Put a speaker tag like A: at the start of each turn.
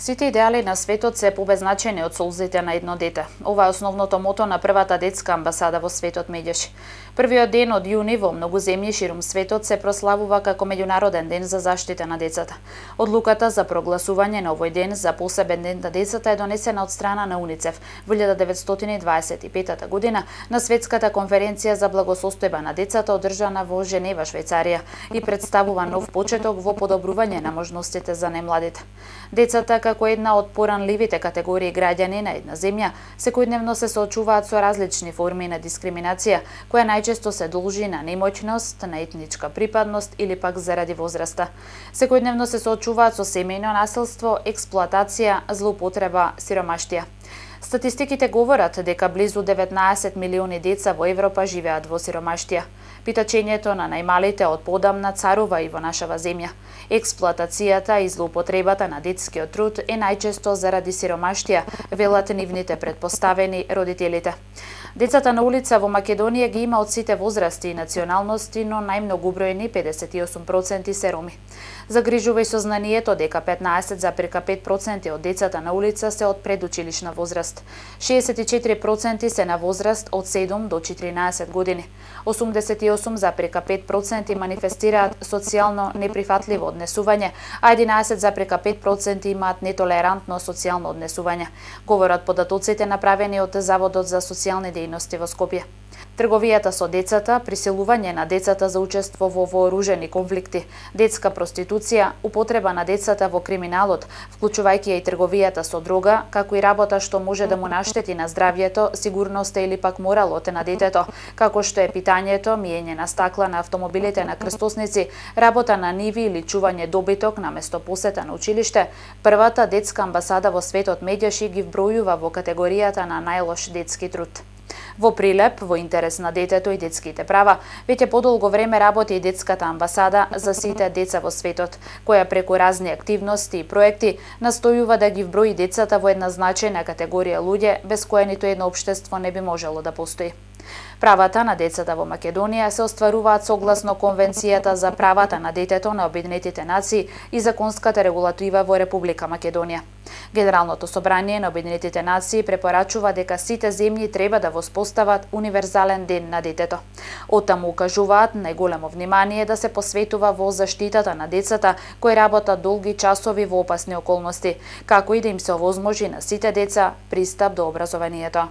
A: Сите идеали на светот се побезначени од солзите на едно дете. Ова е основното мото на првата детска амбасада во светот Медјаши. Првиот ден од јуни во многу земји ширум светот се прославува како меѓународен ден за заштита на децата. Одлуката за прогласување на овој ден за посебен ден на децата е донесена од страна на УНИЦЕФ во 1925 година на Светската конференција за благосостојба на децата одржана во Женева, Швајцарија и представува нов почеток во подобрување на можностите за најмладите. Децата како една од поранливите категории граѓани на една земја, секојдневно се соочуваат со различни форми на дискриминација, која најчесто се должи на немоќност, на етничка припадност или пак заради возраста. Секојдневно се соочуваат со семејно насилство, експлоатација, злоупотреба, сиромаштија. Статистиките говорат дека близу 19 милиони деца во Европа живеат во сиромаштија. Питачењето на најмалите од подамна царува и во нашава земја. Експлоатацијата и злоупотребата на детскиот труд е најчесто заради сиромаштија, велат нивните предпоставени родителите. Децата на улица во Македонија ги има од сите возрасти и националности, но најмногу бројни 58% се роми. Загрижува и сознанието дека 15,5% од децата на улица се од предучилишна возраст. 64% се на возраст од 7 до 14 години. 88,5% манифестираат социјално неприфатливо однесување, а 11,5% имаат нетолерантно социјално однесување, говорат податоците направени од Заводот за социјални дејности во Скопје. Трговијата со децата, присилување на децата за учество во вооружени конфликти, детска проституција, употреба на децата во криминалот, вклучувајќи и трговијата со дрога, како и работа што може да му наштети на здравјето, сигурноста или пак моралот на детето, како што е питањето, миење на стакла на автомобилите на крстосници, работа на ниви или чување добиток наместо посета на училиште, првата детска амбасада во светот Медјаши ги вбројува во категоријата на најлош детски труд. Во прилеп, во интерес на детето и детските права, веќе подолго време работи и детската амбасада за сите деца во светот, која преку разни активности и проекти настојува да ги вброи децата во една значајна категорија луѓе без која ниту едно општество не би можело да постои. Правата на децата во Македонија се остваруваат согласно Конвенцијата за правата на детето на Обединетите нации и законската регулатива во Република Македонија. Генералното собрание на Обединетите нации препорачува дека сите земји треба да воспостават универзален ден на детето. Оттаму укажуваат најголемо внимание да се посветува во заштитата на децата кои работат долги часови во опасни околности, како и да им се овозможи на сите деца пристап до образованието.